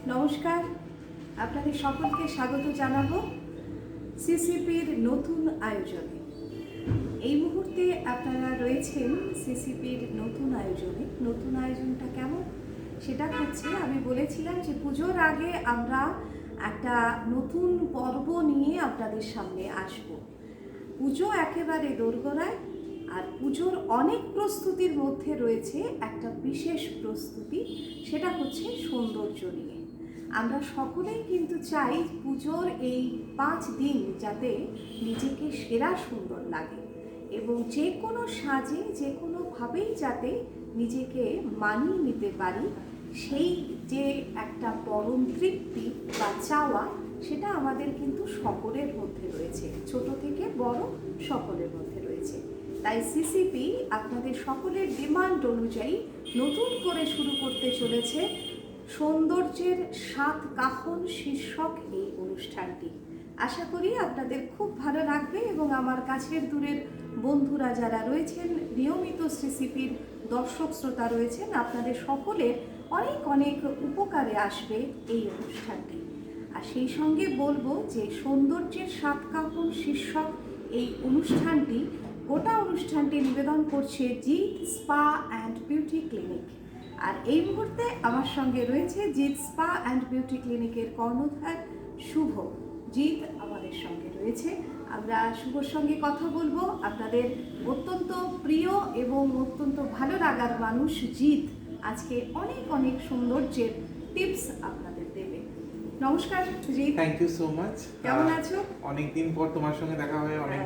নমস্কার, আপনাদের সকলকে স্বাগত জানাবো সিসিপির নতুন আয়োজনে। এই মুহূর্তে আপনারা রয়েছেন সিসিপির নতুন আয়োজনে। নতুন আয়োজনটা কেমন সেটা হচ্ছে, আমি বলেছিলাম যে পুজোর আগে আমরা একটা নতুন পর্ব নিয়ে আপনাদের সামনে আসব। পুজো একেবারে দোরগোড়ায়, আর পুজোর অনেক প্রস্তুতির মধ্যে রয়েছে একটা বিশেষ প্রস্তুতি, সেটা হচ্ছে সৌন্দর্য নিয়ে। আমরা সকলেই কিন্তু চাই পুজোর এই 5 দিন যাতে নিজেকে সেরা সুন্দর লাগে এবং যে কোনো সাজে যে কোনোভাবেই যাতে নিজেকে মানিয়ে নিতে পারি, সেই যে একটা পরম তৃপ্তি বা চাওয়া, সেটা আমাদের কিন্তু সকলের মধ্যে রয়েছে, ছোট থেকে বড় সকলের মধ্যে রয়েছে। তাই সিসিপি আপনাদের সকলের ডিমান্ড অনুযায়ী নতুন করে শুরু করতে চলেছে সৌন্দর্যের 7 কাহন শীর্ষক এই অনুষ্ঠানটি। আশা করি আপনাদের খুব ভালো লাগবে এবং আমার কাছের দূরের বন্ধুরা যারা রয়েছেন, নিয়মিত সিসিপির দর্শক শ্রোতা রয়েছেন, আপনাদের সকলের অনেক অনেক উপকারে আসবে এই অনুষ্ঠানটি। আর সেই সঙ্গে বলবো যে সৌন্দর্যের 7 কাহন শীর্ষক এই অনুষ্ঠানটি, গোটা অনুষ্ঠানটি নিবেদন করছে Jeet spa and beauty clinic. আর এই মুহূর্তে আমার সঙ্গে রয়েছে জিৎ স্পা অ্যান্ড বিউটি ক্লিনিকের কর্ণধার শুভ। জিৎ আমাদের সঙ্গে রয়েছে, আমরা শুভর সঙ্গে কথা বলবো। আপনাদের অত্যন্ত প্রিয় এবং অত্যন্ত ভালো লাগার মানুষ জিৎ আজকে অনেক অনেক সৌন্দর্যের টিপস আপনাদের দেবে। নমস্কার Jeet. Thank you so much. কেমন আছো? অনেকদিন পর তোমার সঙ্গে দেখা হয়ে অনেক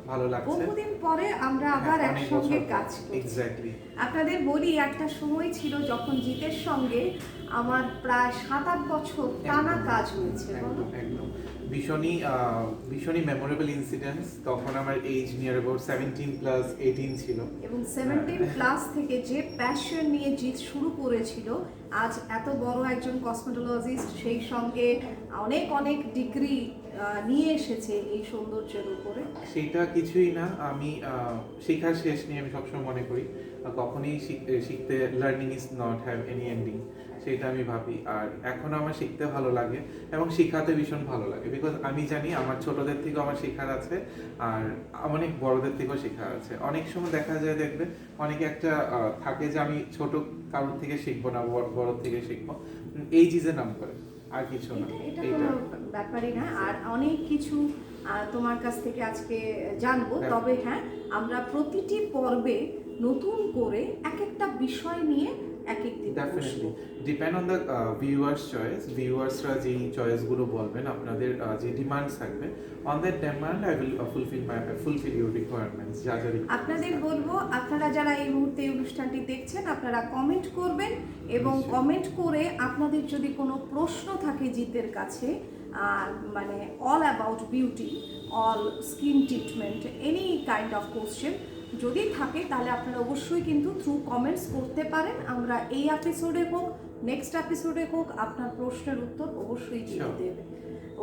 ভালো লাগছে। বহুদিন পরে আমরা আবার একসঙ্গে কাজ করছি। এক্স্যাক্টলি। আপনাদের বলি, একটা সময় ছিল যখন জিতের সঙ্গে আমার প্রায় 7-8 বছর টানা কাজ হয়েছে। একদম ভীষণই মেমোরেবল ইনসিডেন্টস। তখন আমার এজ নিয়ার অ্যাবাউট 17+18 ছিল এবং 17+ থেকে যে প্যাশন নিয়ে জিত শুরু করেছিল, আজ এত বড় একজন কসমেটোলজিস্ট, সেই সঙ্গে অনেক অনেক ডিগ্রি নিয়ে এসেছে এই সৌন্দর্যের উপরে। সেটা কিছুই না, আমি শেখার শেষ নিয়ে আমি সবসময় মনে করি কখনোই শিখতে learning is not have any ending, সেটা আমি ভাবি। আর এখনও আমার শিখতে ভালো লাগে এবং শেখাতে ভীষণ ভালো লাগে, বিকজ আমি জানি আমার ছোটদের থেকেও আমার শেখার আছে আর অনেক বড়দের থেকেও শেখার আছে। অনেক সময় দেখা যায়, দেখবে অনেকে একটা থাকে যে আমি ছোট কারোর থেকে শিখবো না, বড় থেকে শিখবো, এই চিজের নাম করে, আর কিছু না। এটা কোনো ব্যাপারই না। আর অনেক কিছু তোমার কাছ থেকে আজকে জানবো। তবে হ্যাঁ, আমরা প্রতিটি পর্বে নতুন করে এক একটা বিষয় নিয়ে এক এক দিন definitely depend on the viewers choice. ভিউয়ার্সরা যেই চয়েসগুলো বলবেন, আপনাদের যে ডিমান্ডস থাকবে, on that demand I will fulfil your requirements. আপনাদের বলবো, আপনারা যারা এই মুহূর্তে এই অনুষ্ঠানটি দেখছেন, আপনারা কমেন্ট করবেন এবং কমেন্ট করে আপনাদের যদি কোনো প্রশ্ন থাকে জিতের কাছে, মানে all about beauty, all skin treatment, any kind of question যদি থাকে, তাহলে আপনারা অবশ্যই কিন্তু থ্রু কমেন্টস করতে পারেন। আমরা এই এপিসোডে হোক, নেক্সট এপিসোডে হোক, আপনার প্রশ্নের উত্তর অবশ্যই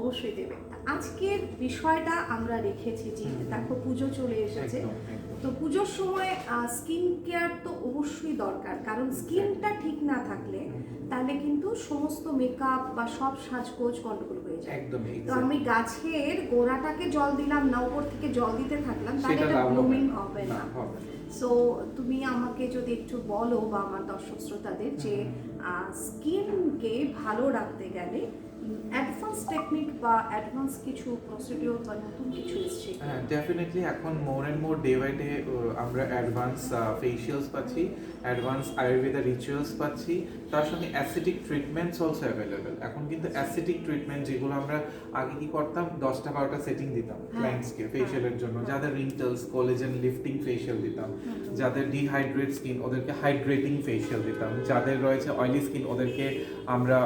অবশ্যই দেবে। আজকের বিষয়টা আমরা রেখেছি যে দেখো পুজো চলে এসেছে, তো পুজোর সময় স্কিন কেয়ার তো অবশ্যই দরকার, কারণ স্কিনটা ঠিক না থাকলে তাহলে কিন্তু সমস্ত মেকআপ বা সব সাজগোজ গন্ডগোল হয়ে যায়। তো আমি গাছের গোড়াটাকে জল দিলাম না, উপর থেকে জল দিতে থাকলাম, তাহলে এটা ব্লুমিং হবে না। সো তুমি আমাকে যদি একটু বলো বা আমার দর্শক শ্রোতাদের যে স্কিনকে ভালো রাখতে গেলে অ্যাডভান্স টেকনিক বা অ্যাডভান্স কিছু প্রসিডিওর বা নতুন কিছু এসছে। হ্যাঁ, ডেফিনেটলি এখন more and more day by day আমরা অ্যাডভান্স ফেশিয়ালস পাচ্ছি, অ্যাডভান্স আয়ুর্বেদা রিচুয়ালস পাচ্ছি, তার সঙ্গে অ্যাসিডিক ট্রিটমেন্টস অলসো অ্যাভেলেবেল। এখন কিন্তু অ্যাসিডিক ট্রিটমেন্ট, যেগুলো আমরা আগে কি করতাম, 10টা-12টা সেটিং দিতাম ক্লায়েন্টসকে ফেশিয়ালের জন্য, যাদের রিঙ্কলস, কোলাজেন লিফটিং ফেশিয়াল দিতাম, যাদের ডিহাইড্রেট স্কিন ওদেরকে হাইড্রেটিং ফেশিয়াল দিতাম, যাদের রয়েছে অয়েলি স্কিন ওদেরকে আমরা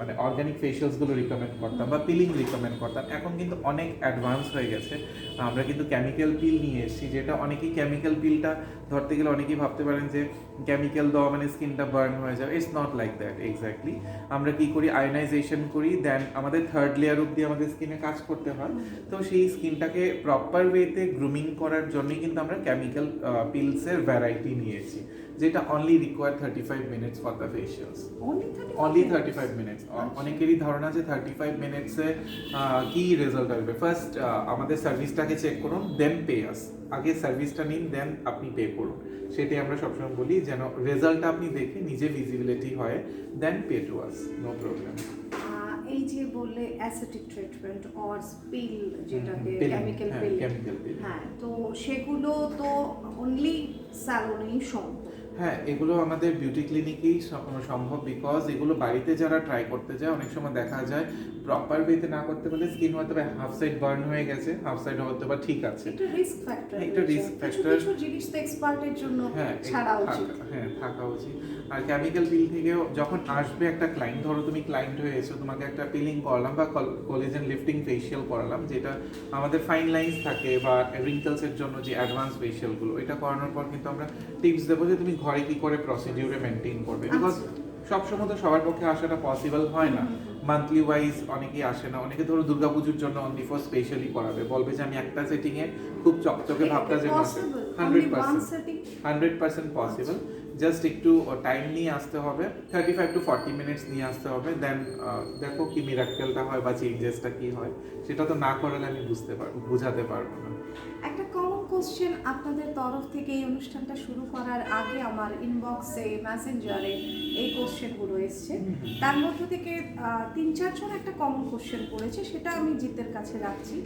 মানে অর্গানিক ফেশিয়ালসগুলো রিকমেন্ড করতাম বা পিলিং রিকমেন্ড করতাম। এখন কিন্তু অনেক অ্যাডভান্স হয়ে গেছে, আমরা কিন্তু কেমিক্যাল পিল নিয়ে এসেছি, যেটা অনেকেই কেমিক্যাল পিলটা ধরতে গেলে অনেকেই ভাবতে পারেন যে কেমিক্যাল দেওয়া মানে স্কিনটা বার্ন হয়ে যাবে। It's not like that exactly. আমরা কি করি, আয়োনাইজেশন করি, দেন আমাদের 3rd লেয়ার অব্দি আমাদের স্কিনে কাজ করতে হয়। তো সেই স্কিনটাকে প্রপার ওয়েতে গ্রুমিং করার জন্যই কিন্তু আমরা কেমিক্যাল পিলসের ভ্যারাইটি নিয়েছি, যেটা only require 35 minutes for the facials. Only 35 minutes. অনেকেরই ধারণা যে 35 মিনিটসে কি রেজাল্ট আসবে। ফার্স্ট আমাদের সার্ভিসটাকে চেক করুন, দেন পে আস। আগে সার্ভিসটা নিন, দেন আপনি পে করুন। সেটাই আমরা সবসময় বলি, যেন রেজাল্টটা আপনি দেখে নিজে ভিজিবিলিটি হয়, then pay to us, no problem. এই যে বললে অ্যাসেটিক ট্রিটমেন্ট অর পিল, যেটাকে কেমিক্যাল পিল, হ্যাঁ, তো সেগুলো তো অনলি স্যালনেই সম্ভব। হ্যাঁ, এগুলো আমাদের বিউটি ক্লিনিকেই সম্ভব, বিকজ এগুলো বাড়িতে যারা ট্রাই করতে যায় অনেক সময় দেখা যায় প্রপার ওয়েতে না করতে পারলে স্কিন হয়তো বা হাফ সাইড বার্ন হয়ে গেছে, হাফ সাইড হয়তো বা ঠিক আছে। এটা রিস্ক ফ্যাক্টর, একটা রিস্ক ফ্যাক্টর। কিছু জিনিস তো এক্সপার্টের জন্য ছাড়া উচিত। হ্যাঁ, থাকা উচিত। আর কেমিক্যাল পিল থেকেও যখন আসবে একটা ক্লায়েন্ট, ধরো তুমি ক্লায়েন্ট হয়ে এসো, তোমাকে একটা পিলিং করালাম বা কোলাজেন লিফটিং ফেশিয়াল করালাম, যেটা আমাদের ফাইন লাইন্স থাকে বা রিঙ্কেলসের জন্য যে অ্যাডভান্স ফেশিয়ালগুলো, এটা করানোর পর কিন্তু আমরা টিপস দেবো যে তুমি ঘরে কি করে প্রসিডিউরে মেনটেন করবে। বিকজ সবসময় তো সবার পক্ষে আসাটা পসিবল হয় না, মান্থলি ওয়াইজ অনেকেই আসে না। অনেকে ধরো দুর্গাপুজোর জন্য অনলি ফর স্পেশালি করাবে, বলবে যে আমি একটা সেটিং এ খুব চকচকে ভাবটা যেন আসে। 100% পসিবল। জাস্ট একটু টাইম নিয়ে আসতে হবে, 35 to 40 মিনিটস নিয়ে আসতে হবে, দেন দেখো কি মিরাক্কেলটা হয় বা চেঞ্জেসটা কি হয়। সেটা তো না করালে আমি বুঝাতে পারবো না। একটা কমন কোশ্চেন আপনাদের তরফ থেকে এই অনুষ্ঠানটা শুরু করার আগে আমার ইনবক্সে, মেসেঞ্জারে এই কোশ্চেনগুলো এসছে। তার মধ্যে থেকে 3-4 জন একটা কমন কোশ্চেন করেছে, সেটা আমি জিতের কাছে রাখছি।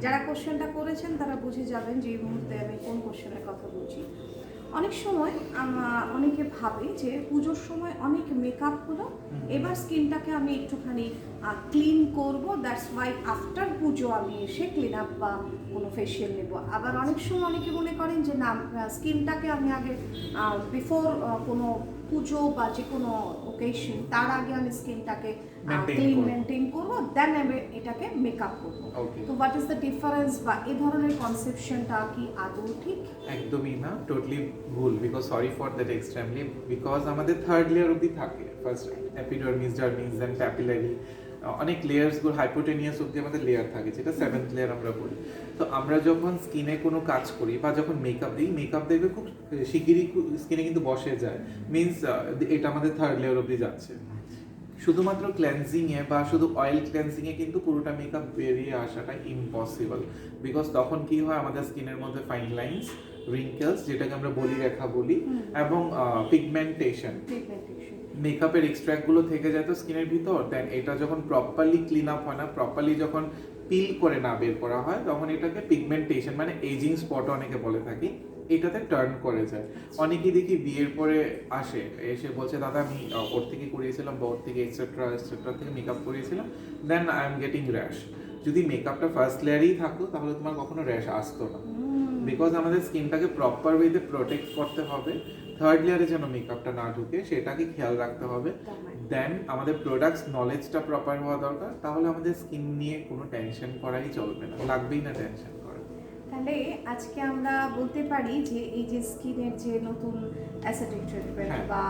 যারা কোশ্চেনটা করেছেন তারা বুঝে যাবেন যে এই মুহূর্তে আমি কোন কোশ্চেনের কথা বলছি। অনেক সময় অনেকে ভাবে যে পুজোর সময় অনেক মেকআপ হলো, এবার স্কিনটাকে আমি একটুখানি ক্লিন করব, দ্যাটস ওয়াই আফটার পুজো আমি এসে ক্লিন আপ বা কোনো ফেশিয়াল নেব। আবার অনেক সময় অনেকে মনে করেন যে না, স্কিনটাকে আমি আগে বিফোর কোনো পুজো বা যে কোনো ওকেশন, তার আগে আমি স্কিনটাকে ক্লিন মেনটেন করবো, দেন আমি এটাকে মেকআপ করবো। তো হোয়াট ইজ দ্য ডিফারেন্স, বা এই ধরনের কনসেপশনটা কি আদৌ ঠিক? একদমই না, টোটালি ভুল। Because sorry for that extremely, because আমাদের থার্ড লেয়ার অবধি থাকে। ফার্স্ট এপিডার্মিস, ডার্মিস, দেন প্যাপিলারি, অনেক লেয়ার্সগুলো, হাইপোটেনিয়াস অবধি আমাদের লেয়ার থাকে, যেটা 7th লেয়ার আমরা বলি। তো আমরা যখন স্কিনে কোনো কাজ করি বা যখন মেকআপ দিই, মেকআপ দেখবে খুব শিগগিরই স্কিনে কিন্তু বসে যায়, মিনস এটা আমাদের থার্ড লেয়ার অবধি যাচ্ছে। শুধুমাত্র ক্লেন্সিংয়ে বা শুধু অয়েল ক্লেন্সিংয়ে কিন্তু পুরোটা মেকআপ বেরিয়ে আসাটা ইম্পসিবল। বিকজ তখন কি হয়, আমাদের স্কিনের মধ্যে ফাইন লাইন্স, রিঙ্কেলস, যেটাকে আমরা বলি রেখা বলি, এবং পিগমেন্টেশন, মেকআপের এক্সট্র্যাক্টগুলো থেকে যায় তো স্কিনের ভিতর। দেন এটা যখন প্রপারলি ক্লিন আপ হয় না, প্রপারলি যখন পিল করে না বের করা হয়, তখন এটাকে পিগমেন্টেশন মানে এজিং স্পট অনেকে বলে থাকি, এটাতে টার্ন করে যায়। অনেকেই দেখি বিয়ের পরে এসে বলছে দাদা আমি ওর থেকে করিয়েছিলাম বা ওর থেকে এক্সেট্রা থেকে মেকআপ করিয়েছিলাম, then I am getting rash. যদি মেকআপটা ফার্স্ট লেয়ারেই থাকতো তাহলে তোমার কখনো র্যাশ আসতো না। বিকজ আমাদের স্কিনটাকে প্রপার ওয়েতে প্রোটেক্ট করতে হবে, থার্ড লেয়ারে যেন মেকআপটা না ঢুকে সেটাকে খেয়াল রাখতে হবে। দেন আমাদের প্রোডাক্টস নলেজটা প্রপার হওয়া দরকার, তাহলে আমাদের স্কিন নিয়ে কোনো টেনশন করাই চলবে না, লাগবেই না টেনশন করা। তাহলে আজকে আমরা বলতে পারি যে এই যে স্কিনের যে নতুন অ্যাসেটিক ট্রিটমেন্ট বা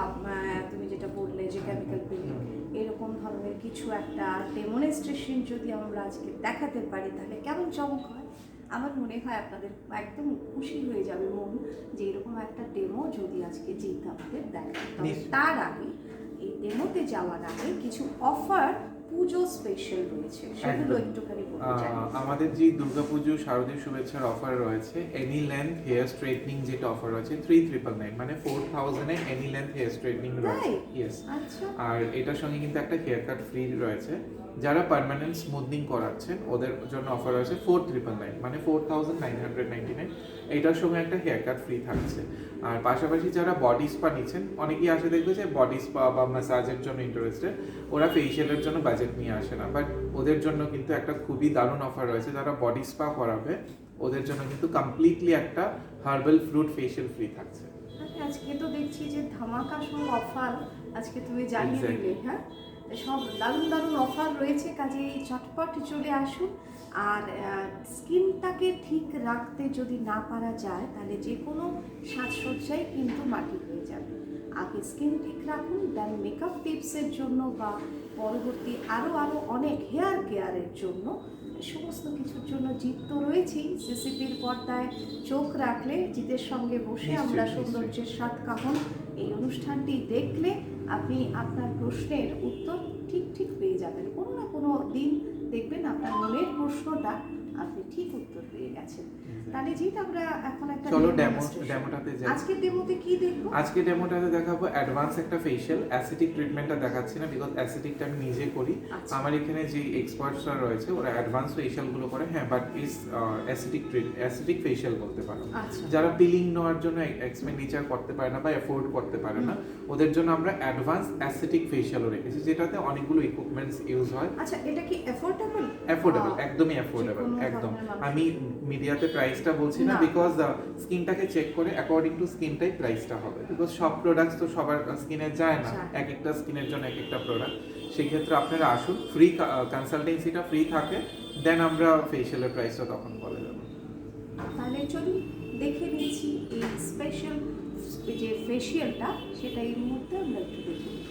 তুমি যেটা বললে যে কেমিক্যাল পিলিং, এরকম ধরনের কিছু একটা ডেমনস্ট্রেশন যদি আমরা আজকে দেখাতে পারি তাহলে কেমন চমক হয়। আমার মনে হয় আপনাদের একদম খুশি হয়ে যাবে মন যে এরকম একটা ডেমো যদি আজকে জিত আমাদের দেখায়। তবে তার আগে, এই ডেমোতে যাওয়ার আগে কিছু অফার পুজো স্পেশাল রয়েছে, সেগুলো একটুখানি বলতে চাই। আমাদের যে দুর্গাপুজো শারদীয় শুভেচ্ছার অফার রয়েছে, এনি লেন্থ হেয়ার স্ট্রেটনিং যেটা অফার রয়েছে 3999, মানে 4000 এ এনি লেন্থ হেয়ার স্ট্রেটনিং রয়েছে। ইয়েস, আর এটার সঙ্গে কিন্তু একটা হেয়ার কাট ফ্রি রয়েছে। যারা পার্মানেন্ট স্মুথনিং করাচ্ছেন ওদের জন্য অফার রয়েছে 4999, মানে 4999। এটার সঙ্গে একটা হেয়ার কাট ফ্রি থাকছে। আর পাশাপাশি যারা বডি স্পা নিচ্ছেন, অনেকেই আসে দেখবে যে বডি স্পা বা ম্যাসাজের জন্য ইন্টারেস্টেড, ওরা ফেশিয়ালের জন্য বাজেট নিয়ে আসে না, বাট ওদের জন্য কিন্তু একটা খুবই দারুণ অফার রয়েছে। যারা বডি স্পা করাবে ওদের জন্য কিন্তু কমপ্লিটলি একটা হার্বাল ফ্রুট ফেশিয়াল ফ্রি থাকছে। আজকে তো দেখছি যে ধামাকা সব অফার আজকে তুমি জানিয়ে দিলে। হ্যাঁ, সব দারুণ দারুণ অফার রয়েছে, কাজে চটপট চলে আসুন। আর স্কিনটাকে ঠিক রাখতে যদি না পারা যায় তাহলে যে কোনো সাজসজ্জাই কিন্তু মাটি হয়ে যাবে। আগে স্কিন ঠিক রাখুন, দেন মেকআপ টিপসের জন্য বা পরবর্তী আরও অনেক হেয়ার কেয়ারের জন্য, সমস্ত কিছুর জন্য জিত তো রয়েছেই। সিসিপির পর্দায় চোখ রাখলে জিতের সঙ্গে বসে আমরা সৌন্দর্যের স্বাদ কাহন এই অনুষ্ঠানটি দেখলে আপনি আপনার প্রশ্নের উত্তর ঠিক পেয়ে যাবেন। কোনো না কোনো দিন দেখবেন আপনার মনের প্রশ্নটা আপনি ঠিক উত্তর পেয়ে গেছেন। তাহলে জিৎ, আমরা এখন একটা চলো demonstration। ডেমোটাতে যাই। আজকের ডেমোতে কি দেখবো? আজকে ডেমোটাতে দেখাবো অ্যাডভান্স একটা ফেশিয়াল। অ্যাসিডিক ট্রিটমেন্টটা দেখাচ্ছি না, বিকজ অ্যাসিডিকটা আমি নিজে করি। আচ্ছা। আমার এখানে যে এক্সপার্টসরা রয়েছে ওরা অ্যাডভান্স ফেশিয়ালগুলো করে, হ্যাঁ, বাট ইজ অ্যাসিডিক ফেশিয়াল বলতে পারো। আচ্ছা। যারা পিলিং নেওয়ার জন্য এক্সপেন্ডিচার করতে পারে না বা এফোর্ড করতে পারে না, ওদের জন্য আমরা অ্যাডভান্স অ্যাসিডিক ফেশিয়ালও রেখেছি, যেটাতে অনেকগুলো ইকুইপমেন্টস ইউজ হয়। আচ্ছা, এটা কি অ্যাফোর্ডেবল? অ্যাফোর্ডেবল, একদমই অ্যাফোর্ডেবল, যেকোনো একদম। ধরনের মানুষ। আমি মিডিয়াতে প্রাইসটা বলছি না, না। বিকজ স্কিনটাকে চেক করে অ্যাকর্ডিং টু স্কিন টাইপ প্রাইসটা হবে, বিকজ সব প্রোডাক্টস তো সবার স্কিনে যায় না, যায়। এক একটা স্কিনের জন্য এক একটা প্রোডাক্ট। সেই ক্ষেত্রে আপনারা আসুন, ফ্রি কনসালটেন্সিটা ফ্রি থাকে, দেন আমরা ফেশিয়ালের প্রাইসটা তখন বলে দেবো। তাহলে চলুন দেখে নিচ্ছি এই স্পেশাল যে ফেশিয়ালটা, সেটা এই মুহূর্তে আমরা একটু দেখে নিই।